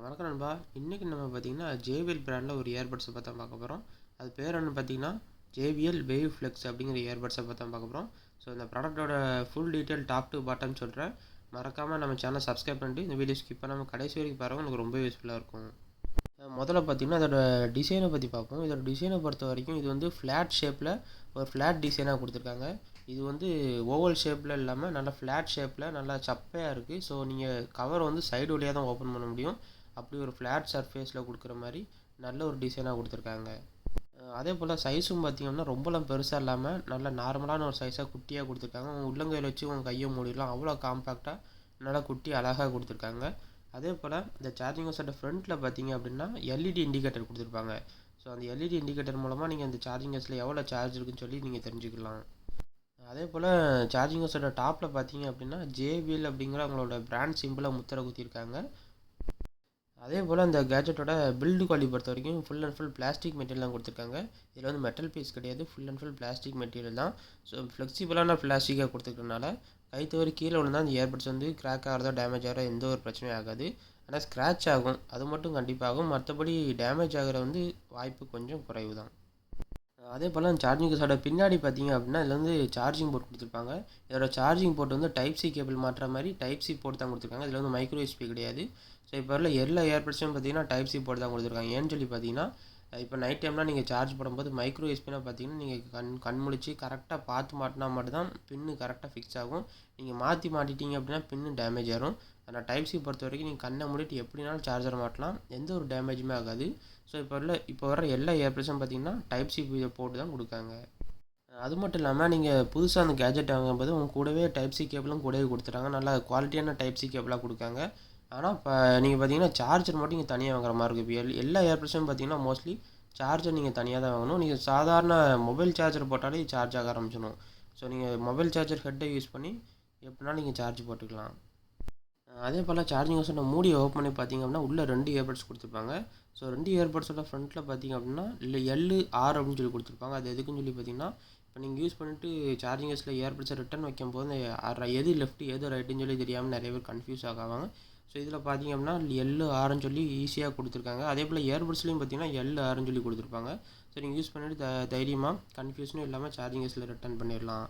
வணக்கம் நண்பா. இன்றைக்கி நம்ம பார்த்திங்கன்னா ஜேபிஎல் பிராண்டில் ஒரு இயர்பட்ஸை பார்த்தா பார்க்க போகிறோம். அது பேர் என்ன பார்த்திங்கன்னா ஜேபிஎல் வேவ் ஃப்ளெக்ஸ் அப்படிங்கிற இயர்பட்ஸை பார்த்தா பார்க்க போகிறோம். ஸோ இந்த ப்ராடக்ட்டோட full detail top to bottom சொல்கிறேன். மறக்காமல் நம்ம சேனலை சப்ஸ்கிரைப் பண்ணிட்டு இந்த வீடியோ ஸ்கிப் பண்ணாமல் கடைசி வரைக்கும் பாருங்கள், உங்களுக்கு ரொம்ப யூஸ்ஃபுல்லாக இருக்கும். முதல்ல பார்த்திங்கன்னா அதோட டிசைனை பற்றி பார்ப்போம். இதோட டிசைனை பொறுத்த வரைக்கும் இது வந்து ஃப்ளாட் ஷேப்பில் ஒரு ஃப்ளாட் டிசைனாக கொடுத்துருக்காங்க. இது வந்து ஓவல் ஷேப்பில் இல்லாமல் நல்லா ஃப்ளாட் ஷேப்பில் நல்லா சப்பையாக இருக்குது. ஸோ நீங்கள் கவர் வந்து சைடு வழியாக தான் ஓப்பன் பண்ண முடியும். அப்படி ஒரு ஃப்ளாட் சர்ஃபேஸில் கொடுக்குற மாதிரி நல்ல ஒரு டிசைனாக கொடுத்துருக்காங்க. அதே போல் சைஸும் பார்த்திங்கன்னா ரொம்பலாம் பெருசாக இல்லாமல் நல்ல நார்மலான ஒரு சைஸாக குட்டியாக கொடுத்துருக்காங்க. உங்கள் உள்ளங்கையில் வச்சு உங்கள் கையை மூடிடலாம், அவ்வளோ காம்பேக்டாக நல்லா குட்டி அழகாக கொடுத்துருக்காங்க. அதே போல் இந்த சார்ஜிங் ஹோஸோட ஃப்ரண்ட்டில் பார்த்தீங்க அப்படின்னா எல்இடி இண்டிகேட்டர் கொடுத்துருப்பாங்க. ஸோ அந்த எல்இடி இண்டிகேட்டர் மூலமாக நீங்கள் அந்த சார்ஜிங் ஹோஸில் எவ்வளோ சார்ஜ் இருக்குன்னு சொல்லி நீங்கள் தெரிஞ்சுக்கலாம். அதே போல் சார்ஜிங் ஹோஸோட டாப்பில் பார்த்தீங்க அப்படின்னா ஜேபிஎல் அப்படிங்கிற அவங்களோட பிராண்ட் சிம்பிளை முத்திரை குத்திருக்காங்க. அதே போல் அந்த கேஜெட்டோட பில்டு குவாலிட்டி பொறுத்த வரைக்கும் full and full plastic material தான் கொடுத்துருக்காங்க. இதில் வந்து மெட்டல் பீஸ் கிடையாது, full and full plastic material தான். ஸோ ஃப்ளெக்சிபிளான பிளாஸ்டிக்காக கொடுத்துருக்கறனால கை தவறி கீழே விழுந்தால் அந்த இயர்பட்ஸ் வந்து கிராக் ஆகிறதோ டேமேஜ் ஆகிறதோ எந்த ஒரு பிரச்சனையும் ஆகாது. ஆனால் ஸ்க்ராட்ச் ஆகும், அது மட்டும் கண்டிப்பாகும். மற்றபடி டேமேஜ் ஆகிற வந்து வாய்ப்பு கொஞ்சம் குறைவு தான். அதே போல் சார்ஜிங் கேஸோட பின்னாடி பார்த்தீங்க அப்படின்னா இதில் வந்து சார்ஜிங் போர்ட் கொடுத்துருப்பாங்க. இதோட சார்ஜிங் போர்ட் வந்து டைப் சி கேபிள் மாட்டுற மாதிரி டைப் சி போர்ட் தான் கொடுத்துருக்காங்க. இதில் வந்து மைக்ரோ யூஎஸ்பி கிடையாது. ஸோ இப்போ வரல எல்லா இயர்பட்ஸும் பார்த்தீங்கன்னா டைப் சி போர்ட் தான் கொடுத்துருக்காங்க. ஏன்னு சொல்லி பார்த்தீங்கன்னா இப்போ நைட் டைம்லாம் நீங்கள் சார்ஜ் போடும்போது மைக்ரோ யூஎஸ்பினா பார்த்தீங்கன்னா நீங்கள் கண் முழிச்சு கரெக்டாக பார்த்து மாட்டினா மட்டும்தான் பின்னு கரெக்டாக ஃபிக்ஸ் ஆகும். நீங்கள் மாற்றி மாட்டிட்டீங்க அப்படின்னா பின்னு டேமேஜ் ஆகும். ஆனால் டைப் சி பொறுத்த வரைக்கும் நீங்கள் கண்ணை மூடிட்டு எப்படினாலும் சார்ஜர் மாட்டலாம், எந்த ஒரு டேமேஜுமே ஆகாது. ஸோ இப்போ வர எல்லா இயர்பட்ஸும் பார்த்தீங்கன்னா டைப் சி போட்டு தான் கொடுக்காங்க. அது மட்டும் இல்லாமல் நீங்கள் புதுசாக அந்த கேஜெட் வாங்கும்போது உங்கள் கூடவே டைப் சி கேபிளும் கூடவே கொடுத்துட்டாங்க. நல்லா குவாலிட்டியான டைப் சி கேபிளாக கொடுக்காங்க. ஆனால் இப்போ நீங்கள் பார்த்தீங்கன்னா சார்ஜர் மட்டும் நீங்கள் தனியாக வாங்குற மாதிரி இருக்குது. இப்போ எல்லா இயர்பட்ஸும் பார்த்தீங்கன்னா மோஸ்ட்லி சார்ஜர் நீங்கள் தனியாக தான் வாங்கணும். நீங்கள் சாதாரண மொபைல் சார்ஜர் போட்டாலே சார்ஜ் ஆக ஆரம்பிச்சிடும். ஸோ நீங்கள் மொபைல் சார்ஜர் ஹெட்டை யூஸ் பண்ணி எப்படினாலும் நீங்கள் சார்ஜ் போட்டுக்கலாம். அதே போல் சார்ஜிங் ஹோஸோட மூடியை ஓப்பன் பண்ணி பார்த்தீங்க அப்படின்னா உள்ளே 2 இயர்பட்ஸ் கொடுத்துருப்பாங்க. ஸோ 2 இயர்பட்ஸோட ஃப்ரண்ட்டில் பார்த்தீங்க அப்படின்னா இல்லை எல்6 அப்படின்னு சொல்லி கொடுத்துருப்பாங்க. அது எதுக்குன்னு சொல்லி பார்த்தீங்கன்னா இப்போ நீங்கள் யூஸ் பண்ணிவிட்டு சார்ஜிங் ஹோஸில் இயர்பட்ஸை ரிட்டன் வைக்கும்போது எது லெஃப்ட் எது ரைட்டுன்னு சொல்லி தெரியாமல் நிறைய பேர் கன்ஃபியூஸ் ஆகாவாங்க. ஸோ இதில் பார்த்தீங்க அப்படின்னா எல்6ன்னு சொல்லி ஈஸியாக கொடுத்துருக்காங்க. அதே போல் இயர்பட்ஸ்லையும் பார்த்தீங்கன்னா எல்6ன்னு சொல்லி கொடுத்துருப்பாங்க. ஸோ நீங்கள் யூஸ் பண்ணிவிட்டு தைரியமாக கன்ஃபியூஷனும் இல்லாமல் சார்ஜிங் ஹோஸில் ரிட்டன் பண்ணிடலாம்.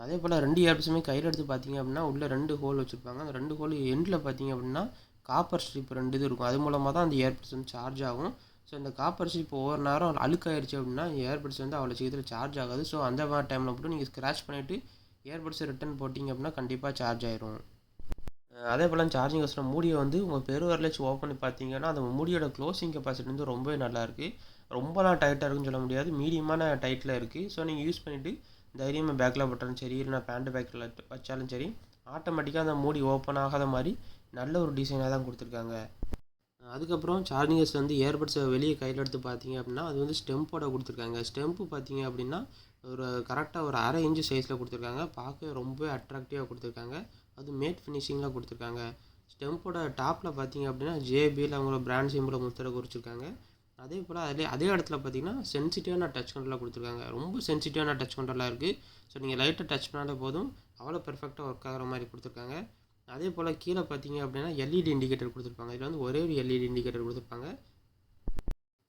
அதே போல் 2 இயர்பட்ஸுமே கையில் எடுத்து பார்த்தீங்க அப்படின்னா உள்ளே 2 ஹோல் வச்சுருப்பாங்க. அந்த 2 ஹோல் எண்டில் பார்த்தீங்க அப்படின்னா காப்பர் ஸ்ட்ரிப் 2 இது இருக்கும். அது மூலமாக தான் அந்த இயர்பட்ஸ் வந்து சார்ஜ் ஆகும். ஸோ இந்த காப்பர் ஸ்ட்ரிப் ஒவ்வொரு நேரம் அழுக்காயிருச்சு அப்படின்னா இயர்பட்ஸ் வந்து அவ்வளோ சீக்கிரத்தில் சார்ஜ் ஆகாது. ஸோ அந்த மாதிரி டைமில் மட்டும் நீங்கள் ஸ்க்ராட்ச் பண்ணிவிட்டு இயர்பட்ஸை ரிட்டன் போட்டிங்க அப்படின்னா கண்டிப்பாக சார்ஜ் ஆயிரும். அதே போல் சார்ஜிங் ஹோஸில் மூடியை வந்து உங்கள் பெருவிரல் வச்சு ஓப்பன் பண்ணி பார்த்தீங்கன்னா அந்த மூடியோட க்ளோசிங் கெப்பாசிட்டி வந்து ரொம்பவே நல்லாயிருக்கு. ரொம்பலாம் டைட்டாக இருக்குன்னு சொல்ல முடியாது, மீடியமான டைட்டில் இருக்குது. ஸோ நீங்கள் யூஸ் பண்ணிவிட்டு தைரியமாக பேக்கில் போட்டாலும் சரி, இல்லைனா பேண்ட் பேக்கில் வச்சாலும் சரி, ஆட்டோமேட்டிக்காக அந்த மூடி ஓப்பன் ஆகாத மாதிரி நல்ல ஒரு டிசைனாக தான் கொடுத்துருக்காங்க. அதுக்கப்புறம் சார்ஜிங் ஹோஸ் வந்து இயர்பட்ஸை வெளியே கையில் எடுத்து பார்த்தீங்க அப்படின்னா அது வந்து ஸ்டெம்போட கொடுத்துருக்காங்க. ஸ்டெம்ப்பு பார்த்தீங்க அப்படின்னா ஒரு கரெக்டாக ஒரு 1/2 இன்ச்சு சைஸில் கொடுத்துருக்காங்க. பார்க்க ரொம்பவே அட்ராக்டிவாக கொடுத்துருக்காங்க. அது மேட் ஃபினிஷிங்கில் கொடுத்துருக்காங்க. ஸ்டெம்போட டாப்பில் பார்த்தீங்க அப்படின்னா ஜேபிஎல் அவங்களோட பிராண்ட் சிம்பிளை முத்திரை குறிச்சிருக்காங்க. அதே போல் அதே இடத்துல பார்த்தீங்கன்னா சென்சிட்டிவான டச் கண்ட்ரோலாக கொடுத்துருக்காங்க. ரொம்ப சென்சிட்டிவான டச் கண்ட்ரோலாக இருக்குது. ஸோ நீங்கள் லைட்டாக டச் பண்ணாலே போதும், அவ்வளோ பெர்ஃபெக்டாக ஒர்க் ஆகிற மாதிரி கொடுத்துருக்காங்க. அதே போல் கீழே பார்த்தீங்க அப்படின்னா எல்இடி இண்டிகேட்டர் கொடுத்துருப்பாங்க. இதில் வந்து ஒரே ஒரு எல்இடி இண்டிகேட்டர் கொடுத்துருப்பாங்க.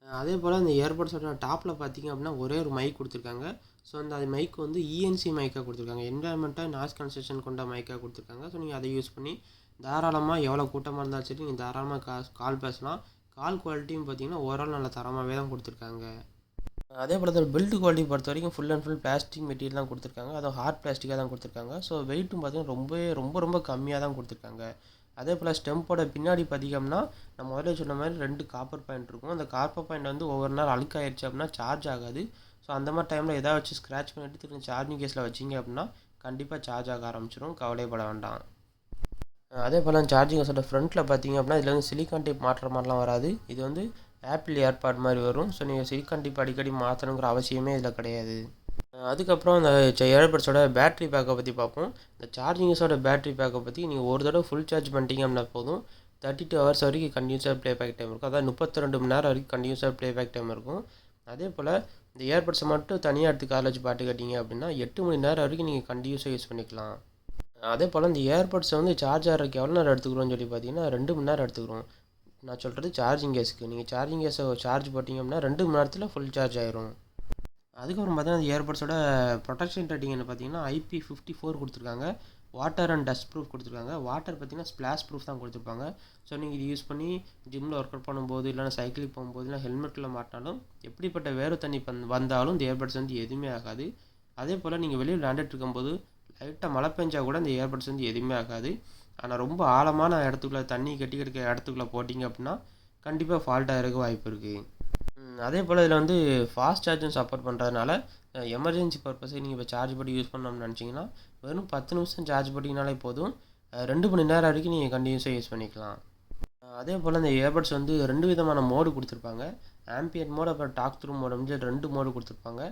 அதே போல் இந்த இயர்பட்ஸோட டாப்பில் பார்த்தீங்க அப்படின்னா ஒரே ஒரு மைக் கொடுத்துருக்காங்க. ஸோ அந்த மைக் வந்து இஎன்சி மைக்காக கொடுத்துருக்காங்க. என்விரான்மெண்ட்டாக நாய்ஸ் கன்செஷன் கொண்ட மைக்காக கொடுத்துருக்காங்க. ஸோ நீங்கள் அதை யூஸ் பண்ணி தாராளமாக எவ்வளோ கூட்டமாக இருந்தாலும் சரி நீங்கள் தாராளமாக கால் பேசலாம். கால் குவாலிட்டியும் பார்த்தீங்கன்னா ஓவரால் நல்ல தரமாகவே தான் கொடுத்துருக்காங்க. அதே போல் அதோட பில்டு குவாலிட்டி பொறுத்த வரைக்கும் full and full plastic material தான் கொடுத்துருக்காங்க. அதுவும் ஹார்ட் பிளாஸ்டிக்காக தான் கொடுத்துருக்காங்க. ஸோ வெயிட்டும் பார்த்தீங்கன்னா ரொம்ப கம்மியாக தான் கொடுத்துருக்காங்க. அதே போல் ஸ்டெம்போட பின்னாடி பார்த்தீங்கன்னா நம்ம முதல்ல சொன்ன மாதிரி 2 காப்பர் பாயிண்ட் இருக்கும். அந்த காப்பர் பாயிண்ட் வந்து ஒவ்வொரு நாள் அழுக்காயிருச்சு அப்படின்னா சார்ஜ் ஆகாது. ஸோ அந்த மாதிரி டைமில் எதாவது வச்சு ஸ்க்ராட்ச் பண்ணிவிட்டு திரும்ப சார்ஜிங் கேஸில் வச்சிங்க அப்படின்னா கண்டிப்பாக சார்ஜ் ஆக ஆரம்பிச்சிடும், கவலைப்பட வேண்டாம். அதே போல் சார்ஜிங் ஹோஸோட ஃப்ரண்ட்டில் பார்த்தீங்க அப்படின்னா இதில் வந்து சிலிக்கான் டேப் மாற்றுற மாதிரிலாம் வராது. இது வந்து ஆப்பிள் ஏர்பாட் மாதிரி வரும். ஸோ நீங்கள் சிலிக்கான் டேப் அடிக்கடி மாற்றணுங்கிற அவசியமே இதில் கிடையாது. அதுக்கப்புறம் அந்த இயர்பட்ஸோட பேட்டரி பேக்கை பற்றி பார்ப்போம். இந்த சார்ஜிங் ஹோஸோட பேட்டரி பேக்கை பற்றி நீங்கள் ஒரு தடவை ஃபுல் சார்ஜ் பண்ணிட்டீங்க அப்படின்னா போதும், 32 ஹவர்ஸ் வரைக்கும் கண்டினியூஸாக ப்ளேபேக் டைம் இருக்கும். அதாவது 32 மணி நேரம் வரைக்கும் கண்டினியூஸாக ப்ளேபேக் டைம் இருக்கும். அதே போல் இந்த இயர்பட்ஸை மட்டும் தனியாக எடுத்து காதில் வச்சு பாட்டு கேட்டிங்க அப்படின்னா 8 மணி நேரம் வரைக்கும் நீங்கள் கண்டினியூஸாக யூஸ் பண்ணிக்கலாம். அதே போல் இந்த இயர்பட்ஸை வந்து சார்ஜ் ஆகிறதுக்கு எவ்வளோ நேரம் எடுத்துக்கிறோன்னு சொல்லி பார்த்தீங்கன்னா 2 மணி நேரம் எடுத்துக்கிறோம். நான் சொல்கிறது சார்ஜிங் கேஸுக்கு. நீங்கள் சார்ஜிங் கேஸை சார்ஜ் போட்டிங்க அப்படின்னா 2 மணி நேரத்தில் ஃபுல் சார்ஜ் ஆயிரும். அதுக்கப்புறம் பார்த்தீங்கன்னா அந்த இயர்பட்ஸோட ப்ரொடெக்ஷன் ரேட்டிங்னு பார்த்தீங்கன்னா IP54 கொடுத்துருக்காங்க. வாட்டர் அண்ட் டஸ்ட் ப்ரூஃப் கொடுத்துருக்காங்க. வாட்டர் பார்த்தீங்கன்னா ஸ்ப்ளாஷ் ப்ரூஃப் தான் கொடுத்துருப்பாங்க. ஸோ நீங்கள் இது யூஸ் பண்ணி ஜிம்மில் ஒர்க் அவுட் பண்ணும்போது, இல்லைனா சைக்கிளிங் போகும்போது, இல்லை ஹெல்மெட்டில் மாட்டினாலும் எப்படிப்பட்ட வேறு தண்ணி வந்தாலும் இந்த இயர்பட்ஸ் வந்து எதுவுமே ஆகாது. அதே போல் நீங்கள் வெளியில் விளையாண்டுட்டு இருக்கும்போது லைட்டாக மழை பெஞ்சா கூட இந்த இயர்பட்ஸ் வந்து எதுவுமே ஆகாது. ஆனால் ரொம்ப ஆழமான இடத்துக்குள்ளே தண்ணி கட்டி கிடக்க இடத்துக்குள்ளே போட்டிங்க அப்படின்னா கண்டிப்பாக ஃபால்ட் ஆகிறதுக்கு வாய்ப்பு இருக்குது. அதே போல் இதில் வந்து ஃபாஸ்ட் சார்ஜும் சப்போர்ட் பண்ணுறதுனால எமர்ஜென்சி பர்பஸுக்கு நீங்கள் இப்போ சார்ஜ் போட்டு யூஸ் பண்ணணும்னு நினச்சிங்கன்னா வெறும் 10 நிமிஷம் சார்ஜ் போட்டிங்கனாலே போதும். 2 மணி நேரம் வரைக்கும் நீங்கள் கண்டினியூஸாக யூஸ் பண்ணிக்கலாம். அதே போல் இந்த இயர்பட்ஸ் வந்து 2 விதமான மோடு கொடுத்துருப்பாங்க. ஆம்பியன் மோடு அப்புறம் டாக் த்ரூ மோடு அப்படின்னு 2 மோடு கொடுத்துருப்பாங்க.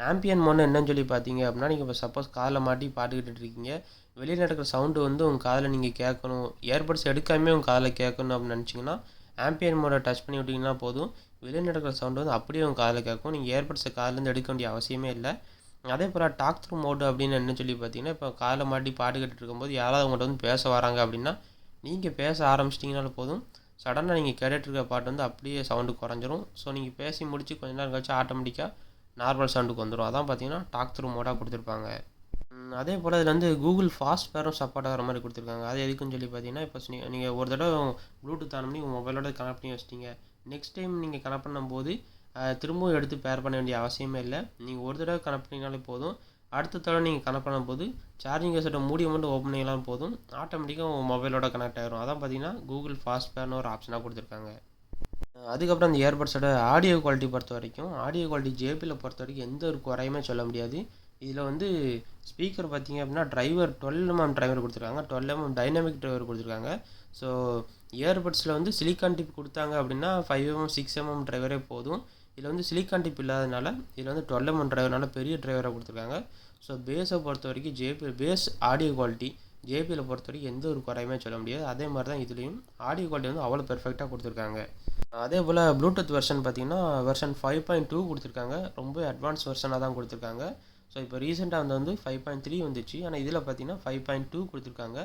ஆம்பியன் மோடு என்னன்னு சொல்லி பார்த்தீங்க அப்படின்னா, நீங்கள் இப்போ சப்போஸ் காதில் மாட்டி பாட்டு கேட்டுட்டு இருக்கீங்க, வெளியில் நடக்கிற சவுண்டு வந்து உங்கள் காதில் நீங்கள் கேட்கணும், இயர்பட்ஸ் எடுக்காமே உங்கள் காதில் கேட்கணும் அப்படின்னு நினச்சிங்கன்னா ஆம்பியன் மோடை டச் பண்ணி விட்டிங்கன்னா போதும். வெளியில் நடக்கிற சவுண்டு வந்து அப்படியே உங்கள் காதில் கேட்கும். நீங்கள் இயர்பட்ஸை காதுலேருந்து எடுக்க வேண்டிய அவசியமே இல்லை. அதே போல் டாக் த்ரூ மோடு அப்படின்னு என்ன சொல்லி பார்த்தீங்கன்னா, இப்போ காதில் மாட்டி பாட்டு கேட்டுட்டு இருக்கும்போது யாராவது உங்கள்கிட்ட வந்து பேச வராங்க அப்படின்னா நீங்கள் பேச ஆரம்பிச்சிட்டிங்கனாலும் போதும், சடனாக நீங்கள் கேட்டுட்ருக்க பாட்டு வந்து அப்படியே சவுண்டு குறைஞ்சிரும். ஸோ நீங்கள் பேசி முடித்து கொஞ்ச நேரம் கழிச்சு ஆட்டோமேட்டிக்காக நார்மல் சவுண்டுக்கு வந்துடும். அதான் பார்த்தீங்கன்னா டாக் த்ரூ மோடாக கொடுத்துருப்பாங்க. அதே போல் இதில் வந்து கூகுள் ஃபாஸ்ட் பேரும் சப்போர்ட் ஆகிற மாதிரி கொடுத்துருக்காங்க. அது எதுக்குன்னு சொல்லி பார்த்தீங்கன்னா, இப்போ நீங்கள் ஒரு தடவை ப்ளூடூத் ஆன் பண்ணி உங்கள் மொபைலோட கனெக்ட் பண்ணி வச்சிட்டிங்க, நெக்ஸ்ட் டைம் நீங்கள் கனெக்ட் பண்ணும்போது திரும்பவும் எடுத்து பேர் பண்ண வேண்டிய அவசியமே இல்லை. நீங்கள் ஒரு தடவை கனெக்ட் பண்ணிங்கனாலே போதும். அடுத்த தடவை நீங்கள் கனெக்ட் பண்ணும்போது சார்ஜிங் கேஸோட மூடியை மட்டும் ஓப்பன் பண்ணிங்கனாலும் போதும், ஆட்டோமேட்டிக்காக உங்கள் மொபைலோட கனெக்ட் ஆகிரும். அதான் பார்த்தீங்கன்னா கூகுள் ஃபாஸ்ட் பேர்னு ஒரு ஆப்ஷனாக கொடுத்துருக்காங்க. அதுக்கப்புறம் அந்த இயர்பட்ஸோட ஆடியோ குவாலிட்டி பொறுத்த வரைக்கும், ஆடியோ குவாலிட்டி ஜேபியில் பொறுத்த வரைக்கும் எந்த ஒரு குறையுமே சொல்ல முடியாது. இதில் வந்து ஸ்பீக்கர் பார்த்தீங்க அப்படின்னா 12mm டிரைவர் கொடுத்துருக்காங்க, 12mm டைனமிக் டிரைவர் கொடுத்துருக்காங்க. ஸோ இயர்பட்ஸில் வந்து சிலிக்கான் டிப் கொடுத்தாங்க அப்படின்னா 5mm 6mm டிரைவரே போதும். இதில் வந்து சிலிக்கான் டிப் இல்லாதனால இதில் வந்து 12mm டிரைவர்னால பெரிய டிரைவராக கொடுத்துருக்காங்க. ஸோ பேஸை பொறுத்த வரைக்கும் பேஸ் ஆடியோ குவாலிட்டி ஜேபியில் பொறுத்த வரைக்கும் எந்த ஒரு குறையுமே சொல்ல முடியாது. அதே மாதிரி தான் இதுலேயும் ஆடியோ குவாலிட்டி வந்து அவ்வளோ பெர்ஃபெக்டாக கொடுத்துருக்காங்க. அதே போல் ப்ளூடூத் வெர்ஷன் பார்த்தீங்கன்னா வெர்ஷன் 5.2 கொடுத்துருக்காங்க. ரொம்ப அட்வான்ஸ் வெர்ஷனாக தான் கொடுத்துருக்காங்க. ஸோ இப்போ ரீசெண்டாக வந்து 5.3 வந்துச்சு. ஆனால் இதில் பார்த்தீங்கன்னா 5.2 கொடுத்துருக்காங்க.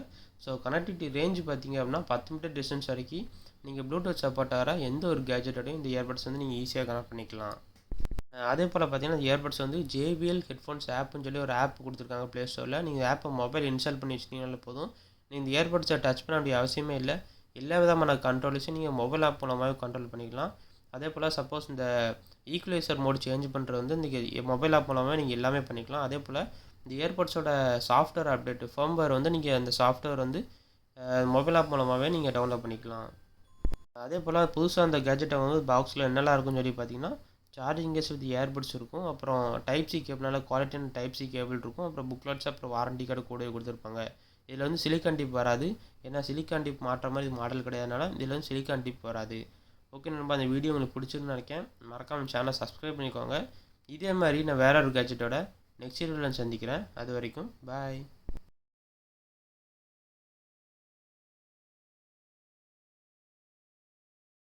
ஸோ கனெக்டிவிட்டி ரேஞ்ச் பார்த்தீங்க அப்படின்னா 10 மீட்டர் டிஸ்டன்ஸ் வரைக்கும் நீங்கள் ப்ளூடூத் சப்போர்ட் ஆகிற எந்த ஒரு கேஜெட்டோடையும் இந்த இயர்பட்ஸ் வந்து நீங்கள் ஈஸியாக கனெக்ட் பண்ணிக்கலாம். அதே போல் பார்த்தீங்கன்னா இயர்பட்ஸ் வந்து JBL ஹெட்ஃபோன்ஸ் ஆப்னு சொல்லி ஒரு ஆப் கொடுத்துருக்காங்க ப்ளே ஸ்டோரில். நீங்கள் ஆப்பை மொபைல் இன்ஸ்டால் பண்ணி வச்சிட்டிங்கனாலே போதும். நீங்கள் இந்த இயர்பட்ஸை டச் பண்ண வேண்டிய அவசியமே இல்லை. எல்லா விதமான கண்ட்ரோல்ஸையும் நீங்கள் மொபைல் ஆப் மூலமாகவே கண்ட்ரோல் பண்ணிக்கலாம். அதே போல் சப்போஸ் இந்த ஈக்குவலைசர் மோடு சேஞ்ச் பண்ணுறது வந்து இந்த மொபைல் ஆப் மூலமாக நீங்கள் எல்லாமே பண்ணிக்கலாம். அதே போல் இந்த இயர்பட்ஸோட சாஃப்ட்வேர் அப்டேட் ஃபர்ம்வேர் வந்து நீங்கள் அந்த சாஃப்ட்வேர் வந்து மொபைல் ஆப் மூலமாகவே நீங்கள் டவுன்லோட் பண்ணிக்கலாம். அதே போல் புதுசாக அந்த கேஜெட்டை வந்து பாக்ஸில் என்னெல்லாம் இருக்குன்னு சொல்லி பார்த்தீங்கன்னா, சார்ஜிங் கேஸ் வித் இயர்பட்ஸ் இருக்கும், அப்புறம் டைப் சி கேபிள், நல்ல குவாலிட்டியான டைப் சி கேபிள் இருக்கும், அப்புறம் புக்லெட்ஸ், அப்புறம் வாரண்டி கார்டு கூட கொடுத்துருப்பாங்க. இதில் வந்து சிலிக்கான் டிப் வராது. ஏன்னா சிலிக்கான் டிப் மாட்டுற மாதிரி மாடல் கிடையாதுனால இதில் வந்து சிலிக்கான் டிப் வராது. ஓகே நண்பா, அந்த வீடியோ உங்களுக்கு பிடிச்சிருன்னு நினைக்கிறேன். மறக்காமல் சேனலை சப்ஸ்கிரைப் பண்ணிக்கோங்க. இதே மாதிரி நான் வேற ஒரு கேஜெட்டோட நெக்ஸ்ட் வீடியோவில் சந்திக்கிறேன். அது வரைக்கும் பாய்.